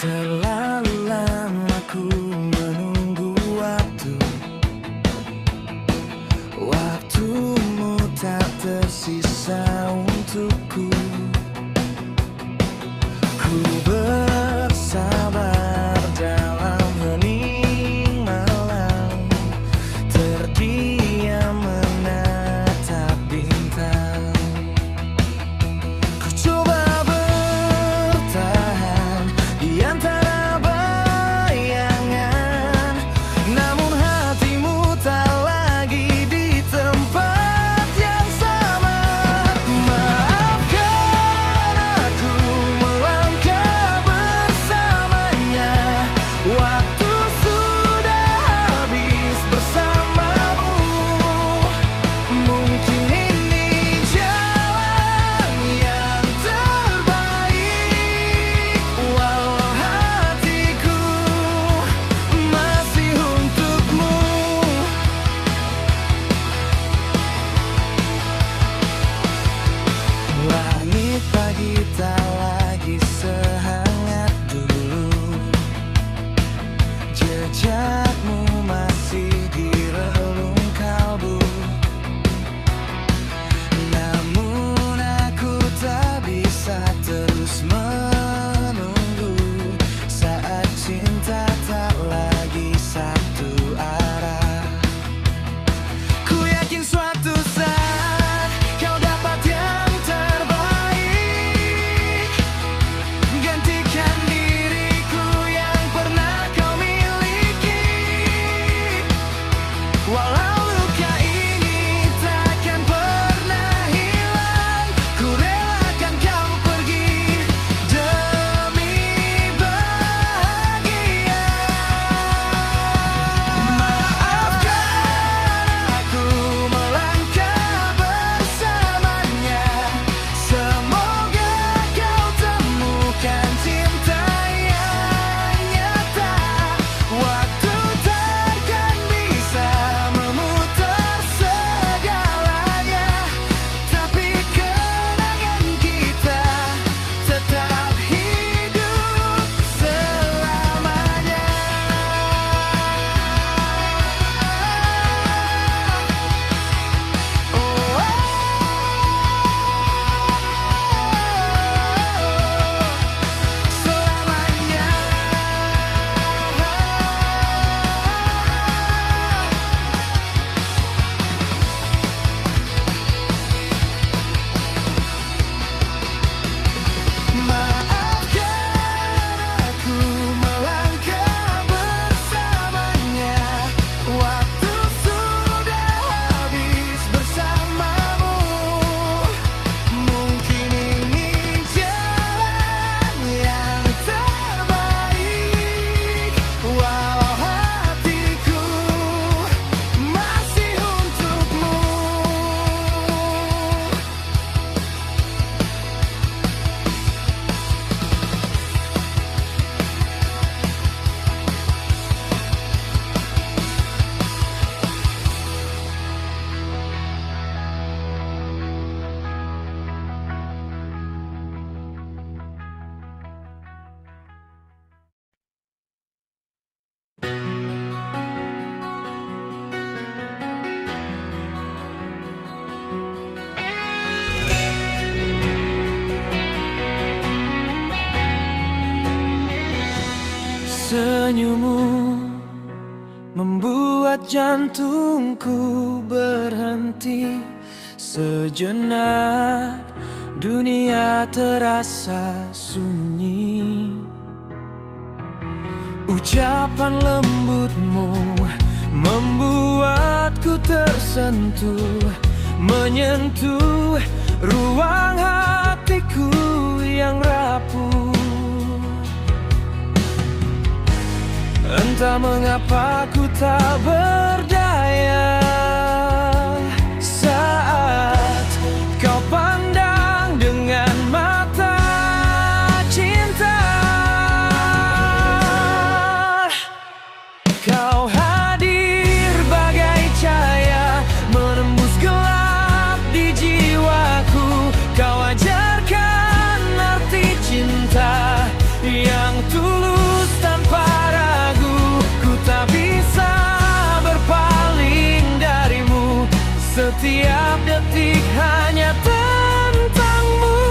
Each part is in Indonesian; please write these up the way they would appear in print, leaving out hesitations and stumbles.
Terlalu lama ku menunggu waktu. Waktumu tak tersisa untukku. Ku bersabar dalam hening malam, terdiam menatap bintang. Ku coba bertahan di antara bayangan, namun hatimu tak lagi di tempat yang sama. Maafkan aku melangkah bersamanya. Waktu sudah habis bersamamu. Mungkin ini jalan yang terbaik, walau hatiku masih untukmu. Langit pagi tak lagi sehangat dulu. Jejakmu masih di relung kalbu. Namun aku tak bisa terus menunggu saat cinta tak lagi satu arah. Ku yakin suatu saat kau dapat yang terbaik, gantikan diriku yang pernah kau miliki. Walau luka ini takkan pernah hilang, ku relakan kau pergi demi bahagia. Maafkan aku melangkah bersamanya. Semoga kau temukan cinta yang nyata. Waktu takkan bisa memutar segalanya, tapi kenangan kita tetap hidup selamanya. Selamanya. Maafkan aku melangkah bersamanya. Waktu sudah habis bersamamu. Mungkin ini jalan yang terbaik, walau hatiku masih untukmu. Senyummu membuat jantungku berhenti sejenak. Dunia terasa sunyi. Ucapan lembutmu membuatku tersentuh, menyentuh ruang hatiku yang rapuh. Entah mengapa ku tak berdaya saat kau pandang dengan mata cinta. Kau hadir bagai cahaya menembus gelap di jiwaku. Kau ajarkan arti cinta yang tulus. detik hanya tentangmu.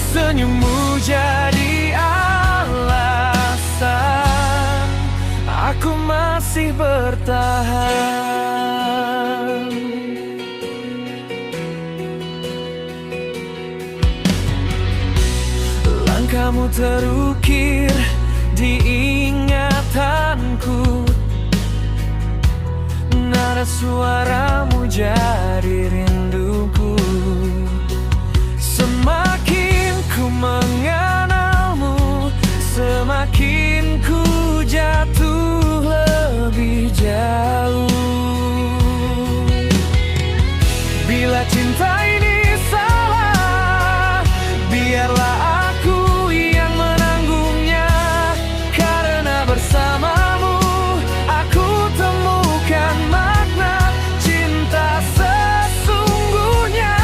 Senyummu jadi alasan aku masih bertahan. Langkahmu terukir di ingatanku, nada suaramu jadi rinduku. Semakin ku mengenalmu, semakin ku jatuh lebih jauh. Bila cinta ini salah, biarlah aku yang menanggungnya. Karena bersamamu aku temukan makna cinta sesungguhnya.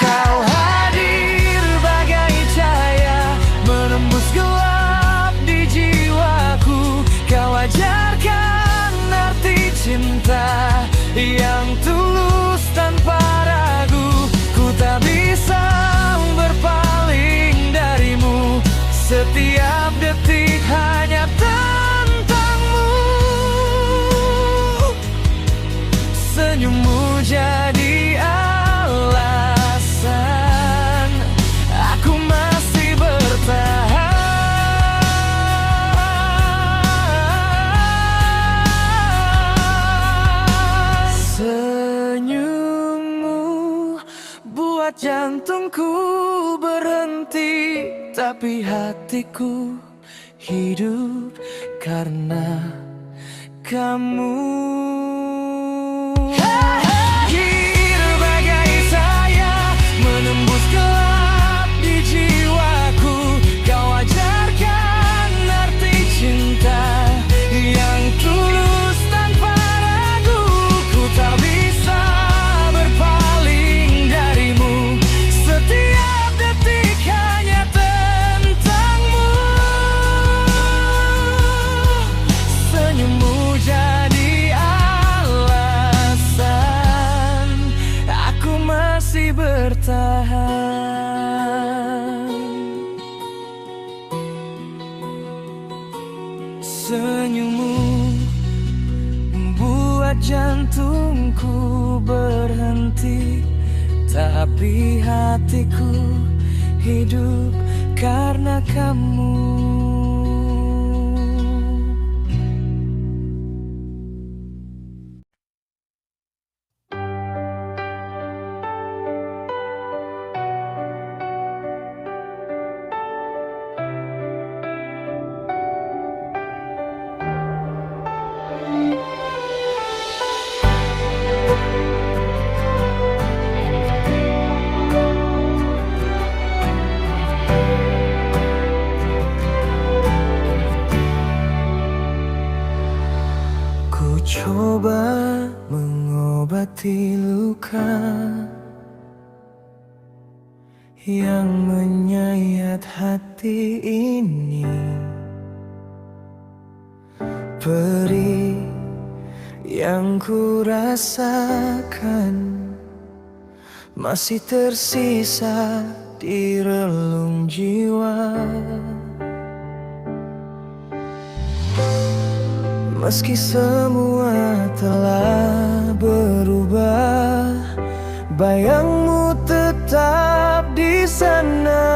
Kau hadir bagai cahaya menembus gelap di jiwaku. Kau ajarkan arti cinta yang tulus tanpa ragu. Ku tak bisa berpaling darimu, setiap detik hanya tentangmu. Senyummu jadi alasan aku masih bertahan. Senyummu buat jantungku berhenti, tapi hatiku hidup karena kamu. Hadir bagai cahaya menembus gelap di jiwaku. Kau ajarkan arti cinta yang tulus tanpa ragu. Ku tak bisa berpaling darimu, setiap detik hanya tentangmu. Senyummu jadi alasan aku masih bertahan. Senyummu membuat jantungku berhenti, tapi hatiku hidup karena kamu. Coba mengobati luka yang menyayat hati ini. Perih yang ku rasakan masih tersisa di relung jiwa. Meski semua telah berubah, bayangmu tetap di sana.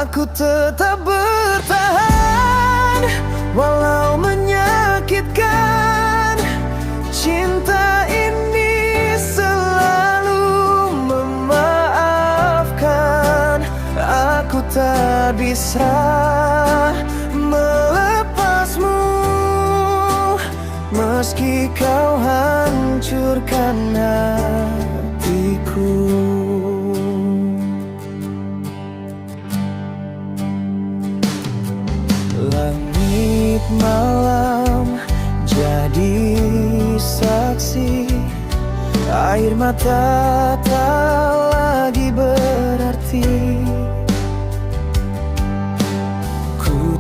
Aku tetap bertahan walau menyakitkan. Cinta ini selalu memaafkan. Aku tak bisa melepasmu, meski kau hancurkan hatiku. Langit malam jadi saksi, air mata tak lagi berarti.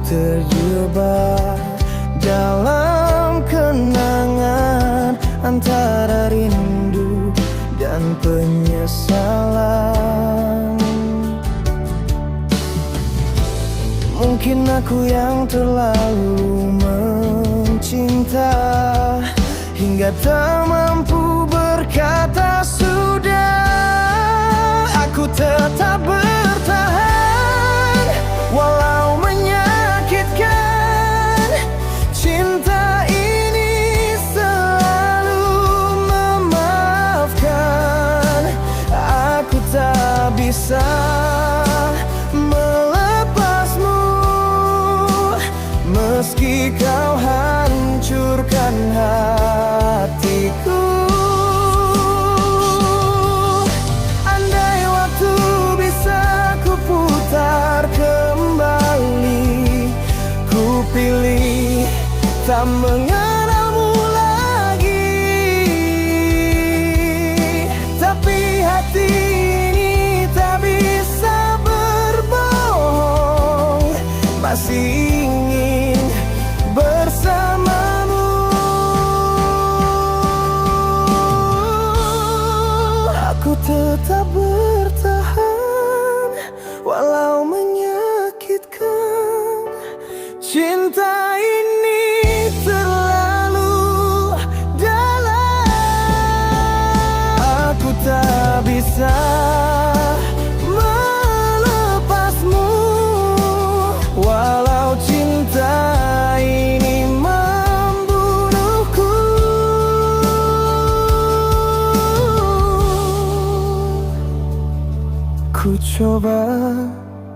terjebak dalam kenangan antara rindu dan penyesalan. Mungkin aku yang terlalu mencinta hingga tak mampu berkata sudah. Aku tetap bertahan walau menyakitkan. Cinta ini selalu memaafkan. Aku tak bisa melepasmu meski kau hancurkan hatiku. Andai waktu bisa kuputar kembali, ku pilih tak mengenalmu lagi. Tapi hati ini tak bisa berbohong, masih ingin bersamamu. Aku tetap bertahan walau menyakitkan. Cinta ini terlalu dalam. Aku tak bisa melepasmu walau cinta ini membunuhku. Ku coba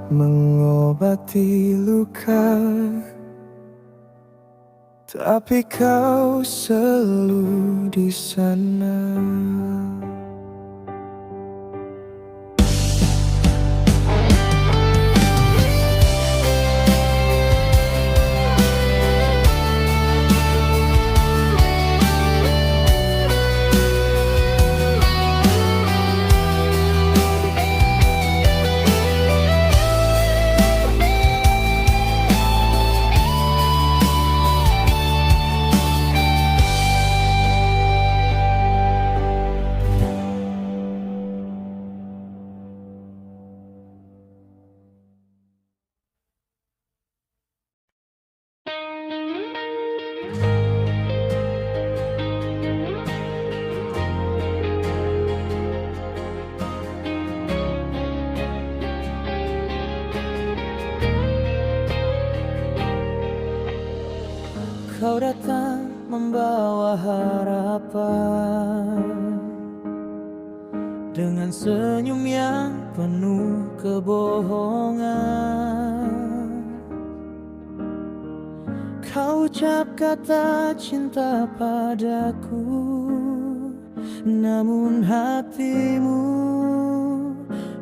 mengobati luka, tapi kau selalu di sana. Kau datang membawa harapan dengan senyum yang penuh kebohongan. Kau ucap kata cinta padaku, namun hatimu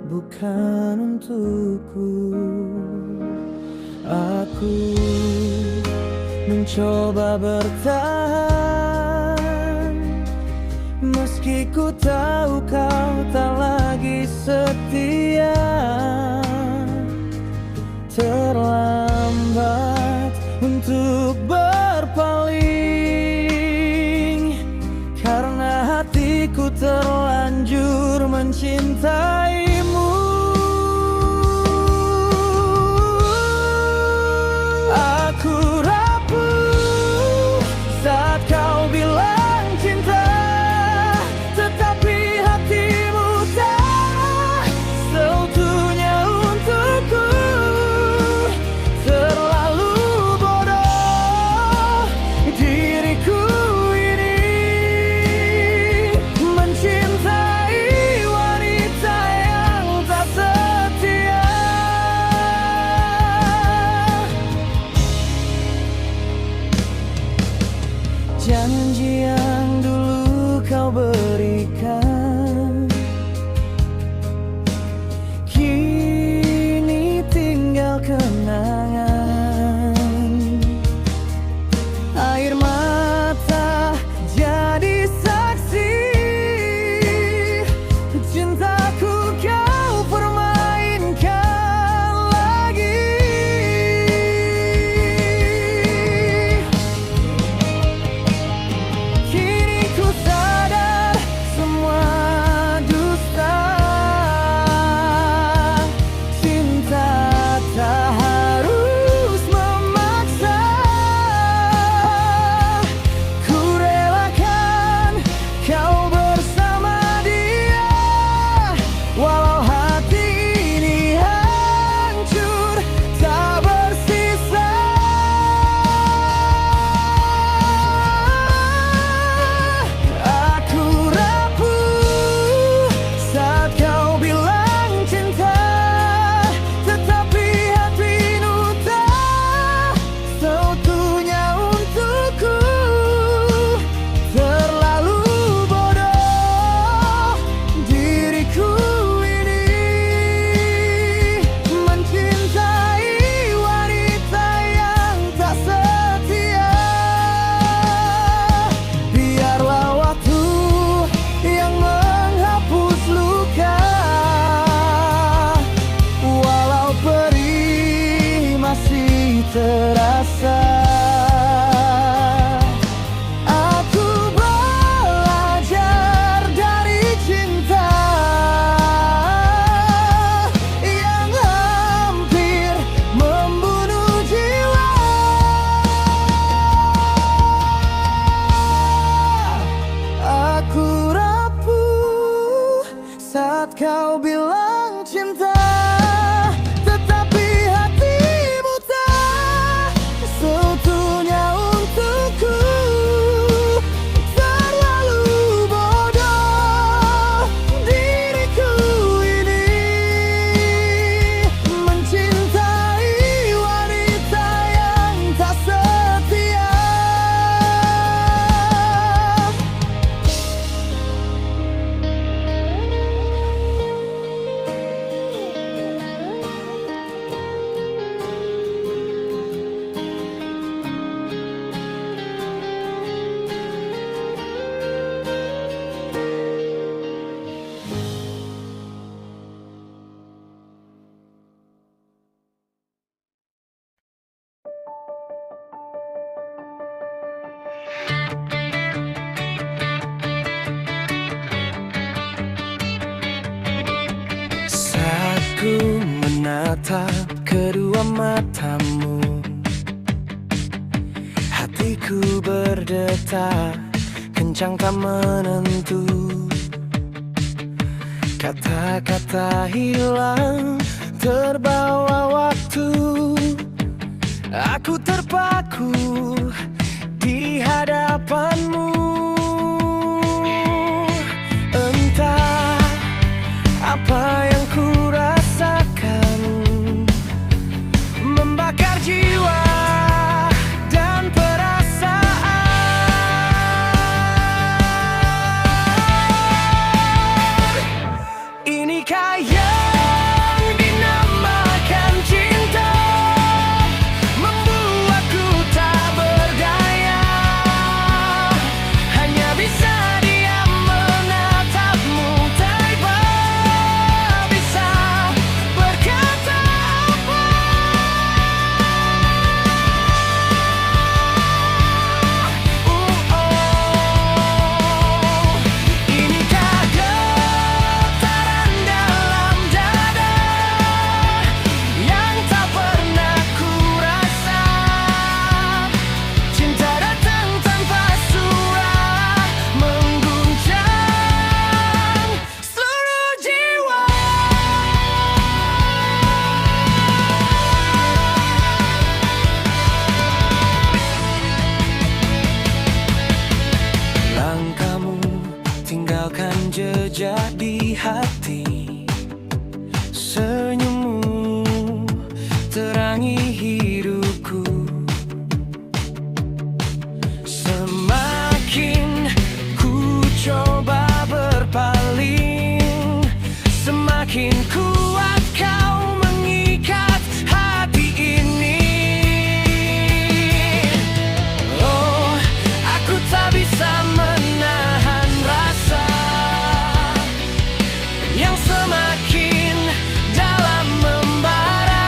bukan untukku. Aku mencoba bertahan meski ku tahu kau tak lagi setia. Terlambat untuk berpaling karena hatiku terlanjur mencintaimu. Aku rapuh saat kau bilang cinta, tetapi hatimu tak seutuhnya untukku. Terlalu bodoh diriku ini mencintai wanita terasa. Aku belajar dari cinta yang hampir membunuh jiwa. Aku rapuh saat kau bilang cinta, tetapi hatimu tak seutuhnya untukku. Terlalu bodoh diriku ini mencintai wanita yang tak setia. Saat ku menatap kedua matamu, hatiku berdetak kencang tak menentu. Kata-kata hilang terbawa waktu. Aku terpaku di hadapanmu. Entah apa yang ku rasakan, membakar jiwa dan perasaan. Inikah yang dinamakan cinta, membuatku tak berdaya, hanya bisa diam menatapmu tanpa bisa berkata apa. Inikah getaran dalam dada yang tak pernah ku rasa. Cinta datang tanpa suara, mengguncang seluruh jiwa. Langkahmu tinggalkan jejak di hati, senyummu terangi hidupku. Semakin ku coba berpaling, semakin kuat kau mengikat hati ini. Oh, aku tak bisa menahan rasa yang semakin dalam membara.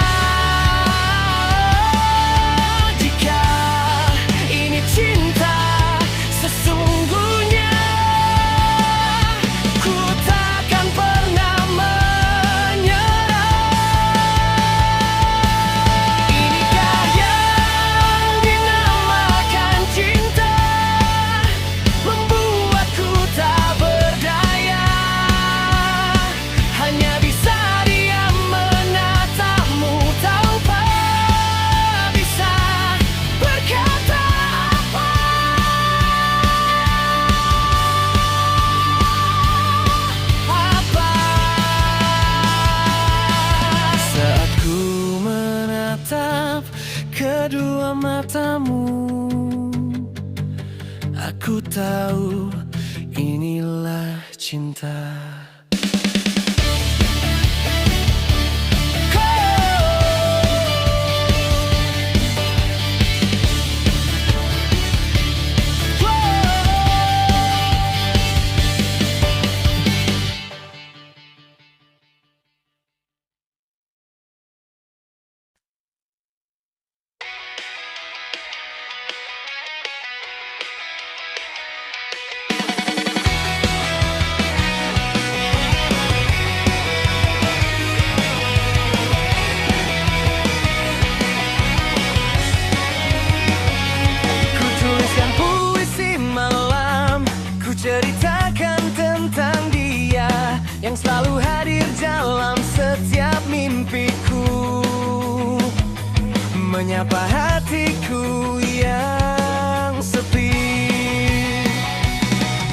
Jika ini cinta sesungguhnya, ku takkan pernah menyerah. Inikah yang dinamakan cinta, membuatku tak berdaya, hanya bisa diam menatapmu tanpa bisa berkata apa. Saat ku menatap kedua matamu, aku tahu inilah cinta. menyapa hatiku yang sepi.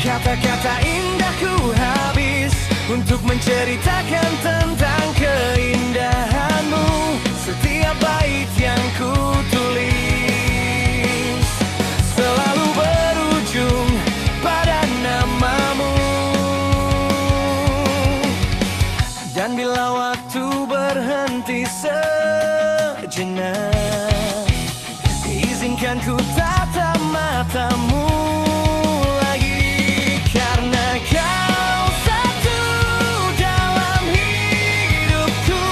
Kata-kata indahku habis untuk menceritakan tentang keindahanmu. Setiap bait yang ku tulis selalu berujung pada namamu. Dan bila waktu berhenti sejenak, izinkan ku tatap matamu lagi. Karena kau satu dalam hidupku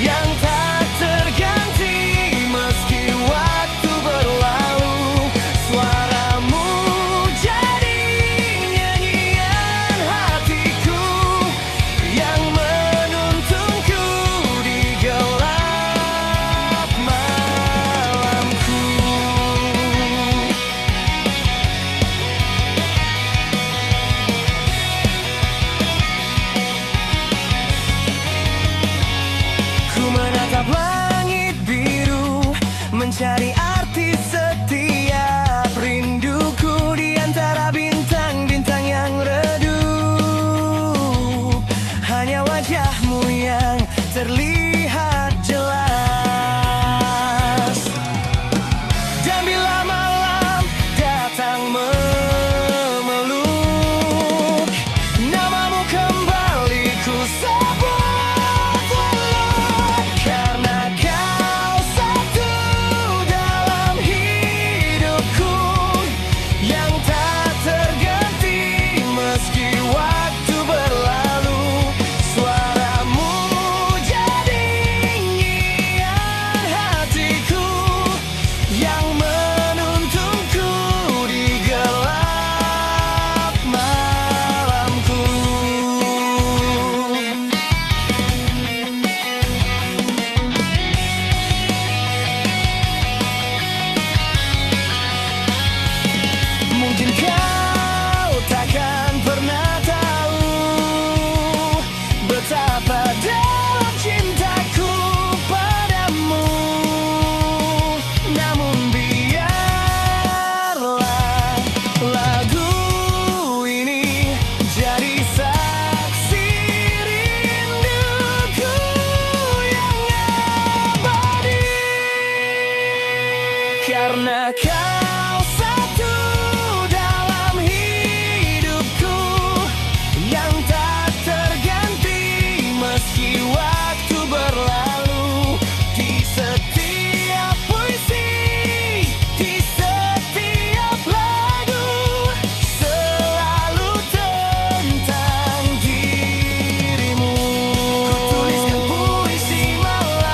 yang tak terganti meski waktu berlalu. Suaramu jadi nyanyian hatiku yang menuntunku di gelap malamku. Ku menatap langit biru, mencari arti setiap rinduku di antara bintang-bintang yang redup. Hanya wajahmu yang terlihat jelas. Dan bila malam datang memeluk, namamu kembali ku sebut leluk. Karena kau satu dalam hidupku yang tak terganti meski waktu berlalu. Suaramu jadi nyanyian hatiku yang menuntunku di gelap malamku. Mungkin kau takkan pernah tahu betapa dalam cintaku padamu. Namun biarlah lagu ini jadi saksi rinduku yang abadi. Karena kau satu dalam hidupku yang tak terganti meski waktu berlalu. Di setiap puisi, di setiap lagu, selalu tentang dirimu. Ku tuliskan puisi malam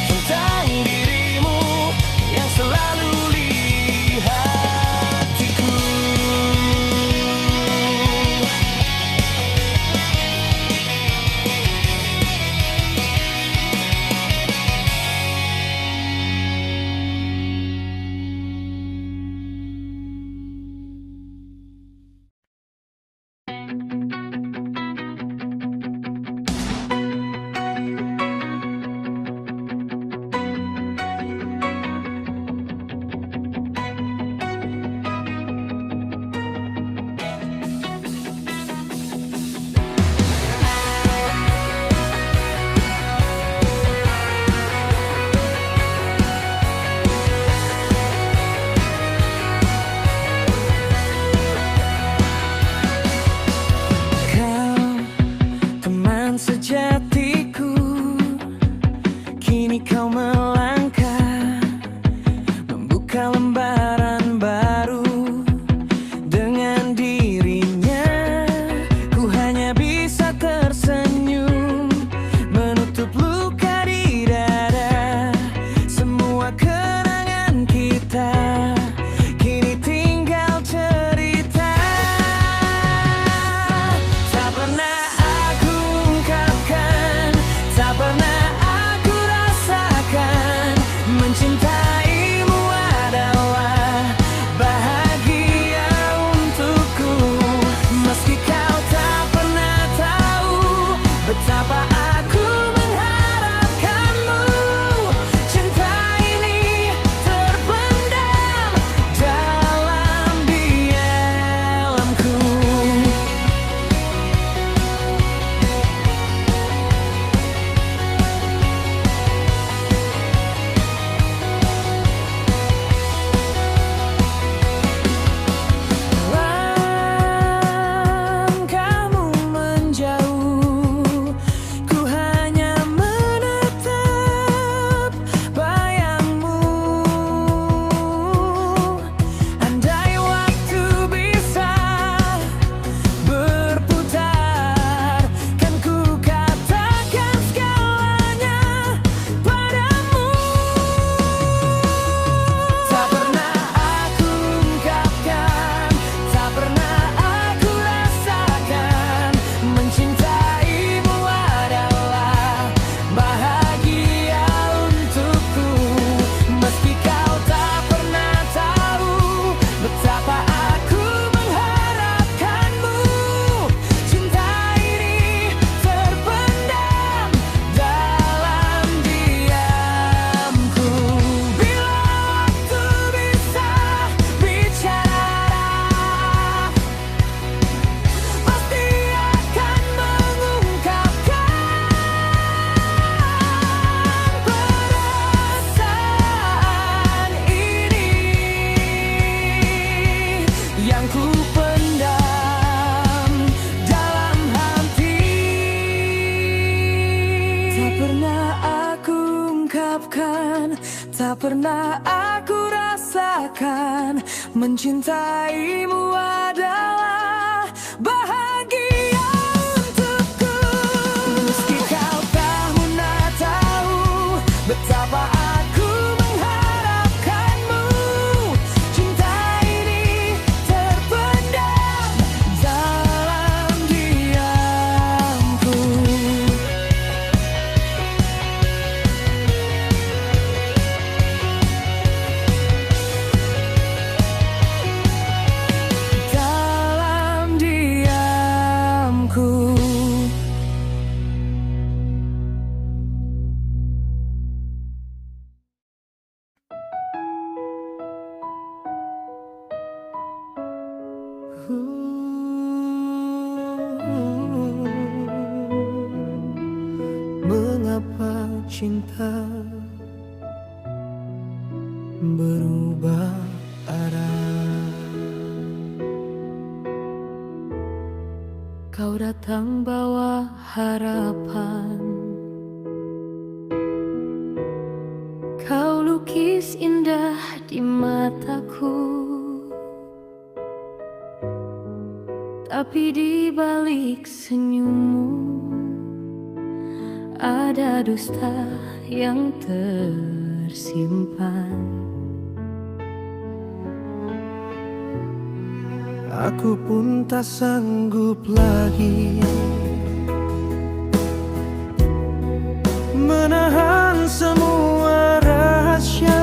tentang dirimu. maafkan. Tak pernah aku rasakan mencintaimu adalah bahagia untukku. Meski kau tak pernah tahu betapa aku mengharapkanmu, cinta ini terpendam dalam diamku. Dalam diamku. Mengapa cinta berubah arah? Kau datang bawa harapan, kau lukis indah di mataku. Tapi di balik senyummu ada dusta yang tersimpan. Aku pun tak sanggup lagi menahan semua rahasia.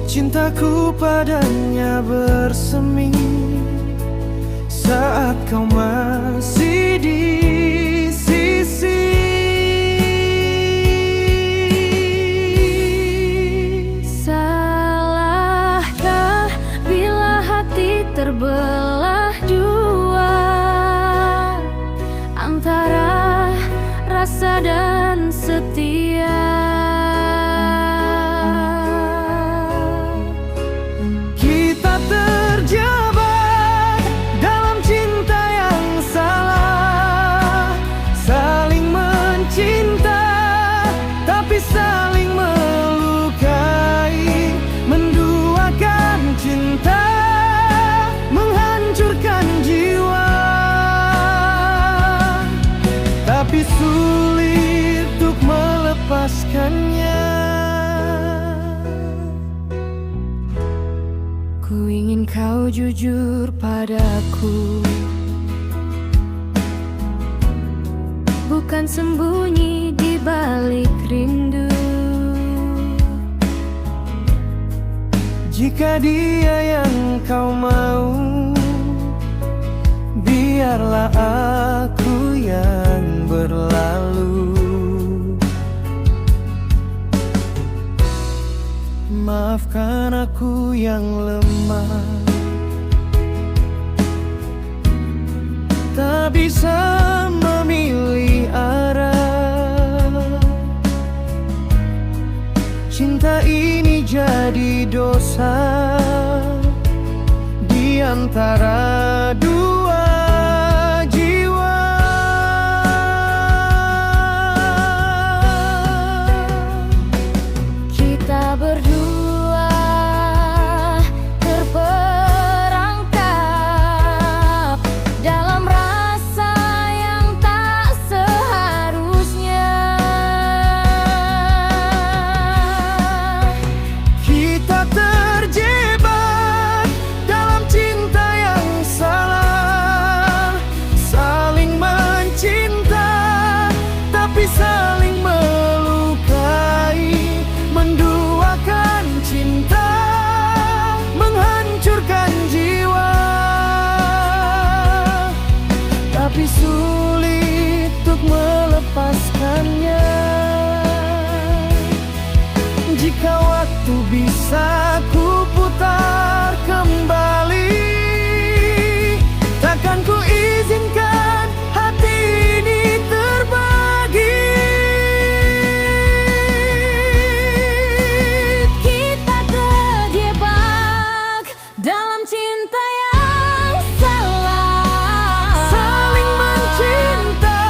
Cintaku padanya bersemi saat kau masih di sisi. Salahkah bila hati terbelah dua antara rasa dan setia? Kita terjebak dalam cinta yang salah, saling mencinta tapi saling melukai, menduakan cinta, menghancurkan jiwa. Tapi sulit untuk melepaskannya. Ku ingin kau jujur padaku, bukan sembunyi di balik rindu. Jika dia yang kau mau, biarlah aku yang berlalu. Maafkan aku yang lemah, tak bisa memilih arah. Cinta ini jadi dosa di antara dua jiwa. Kita berdua terperangkap dalam rasa yang tak seharusnya. Kita terjebak dalam cinta yang salah, saling mencinta tapi saling melukai, menduakan cinta, menghancurkan jiwa. Tapi sulit untuk melepaskannya. Jika waktu bisa ku putar kembali, takkan ku izinkan hati ini terbagi. Kita terjebak dalam cinta yang salah, saling mencinta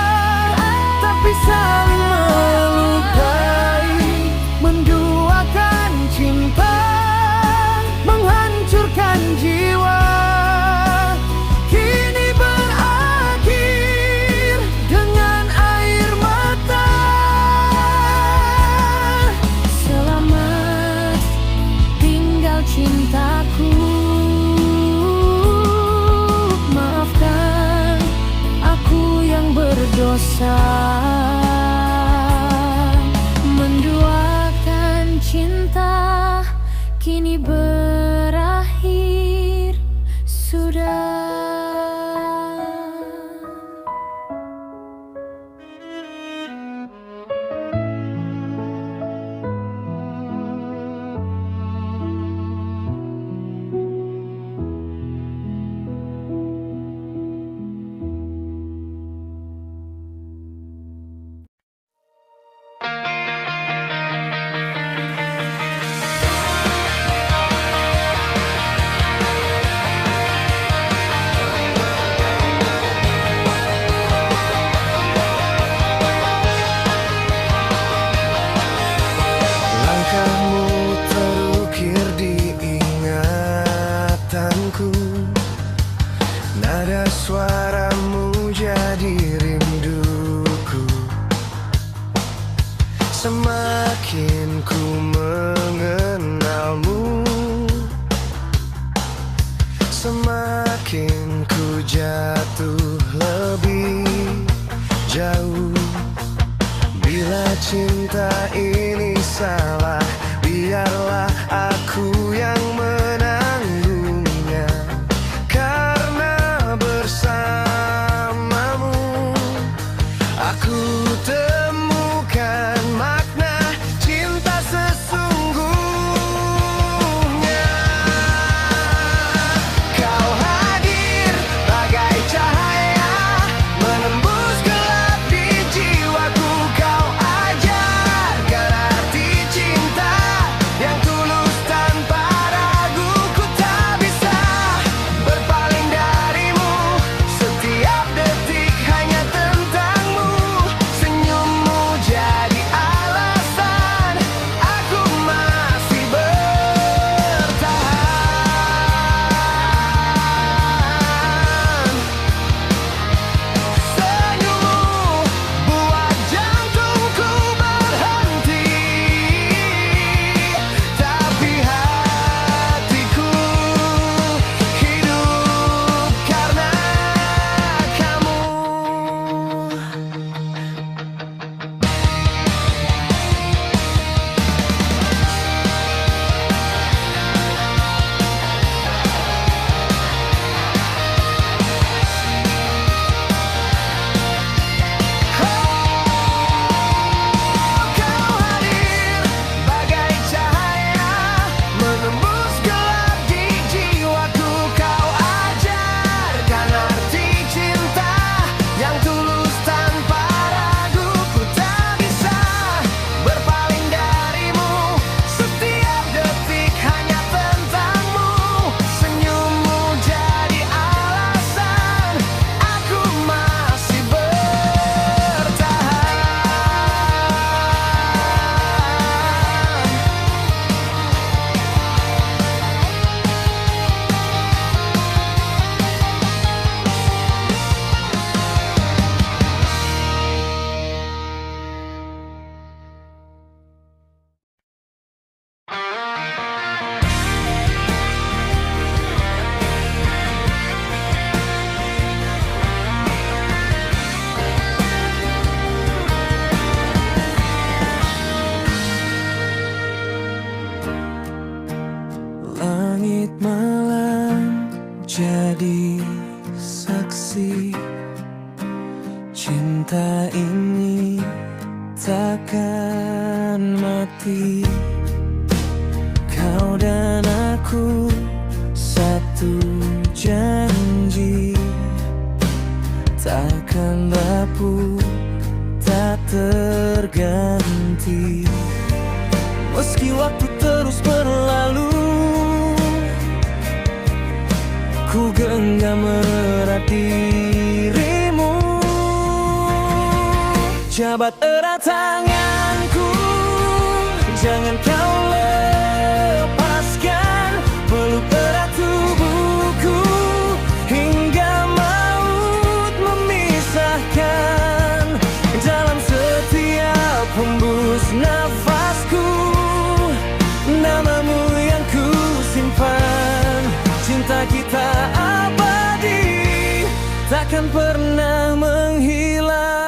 tapi saling Semakin ku mengenalmu, semakin ku jatuh lebih jauh. Bila cinta ini salah, biarlah aku yang menanggungnya. Karena bersamamu aku temukan makna cinta sesungguhnya. Kau hadir bagai cahaya, menembus gelap di jiwaku. Kau ajarkan arti cinta yang tulus tanpa ragu. Ku tak bisa berpaling darimu, setiap detik hanya tentangmu. Senyummu jadi alasan aku masih bertahan. Senyummu buat jantungku berhenti, tapi hatiku hidup karena kamu. Kau hadir bagai cahaya, menembus gelap di jiwaku. Kau ajarkan arti cinta yang tulus tanpa ragu. Ku tak bisa berpaling darimu, setiap detik hanya tentangmu. Senyummu jadi alasan aku masih bertahan. Langit malam jadi saksi, cinta ini takkan mati. Kau dan aku satu janji, takkan rapuh, tak terganti. Meski waktu terus berlalu, ku genggam erat dirimu. Jabat erat tanganku, jangan kau lepaskan. Peluk erat tubuhku hingga maut memisahkan. Dalam setiap hembus nafasku, namamu yang ku simpan. Cinta kita abadi, takkan pernah menghilang.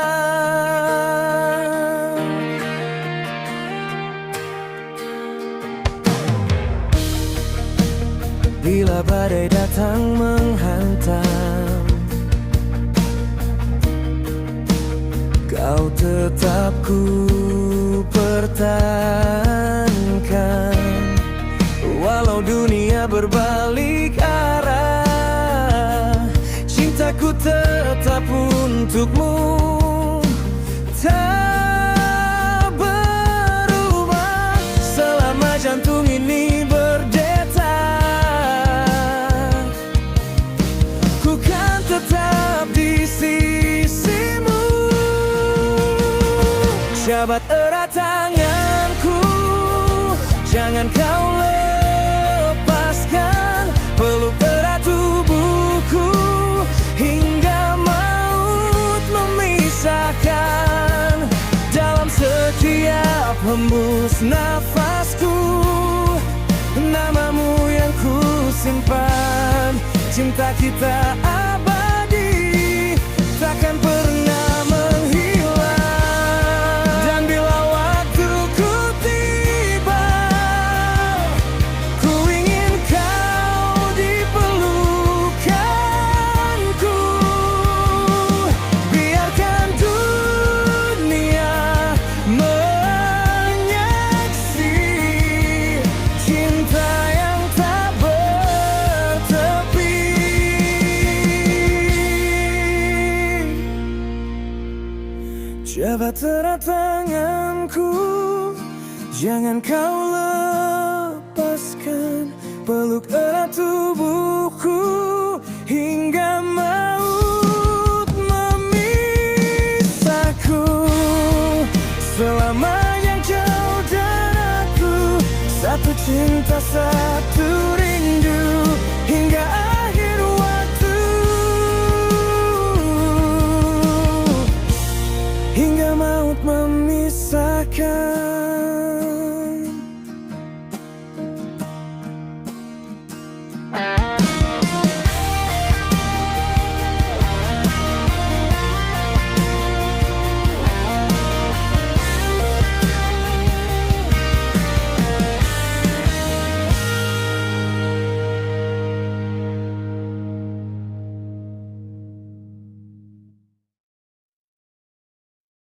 Bila badai datang menghantam, kau tetap ku pertahankan. Walau dunia berbalik arah, cintaku tetap untukmu. Tak berubah selama jantung ini berdetak. Ku kan tetap di sisimu. Jabat erat tanganku, jangan kau lepaskan. Peluk erat tubuhku hingga maut memisahkan. Dalam setiap hembus nafasku, namamu yang ku simpan. Cinta kita abadi, takkan pernah menghilang. Dan bila waktuku tiba, ku ingin kau di pelukanku. Biarkan dunia menyaksi cinta yang tak bertepi. Jabat erat tanganku, jangan kau lepaskan. Peluk erat tubuhku hingga maut memisahku. Selamanya jauh dan aku, satu cinta satu rindu hingga akhir waktu, hingga maut memisahkan.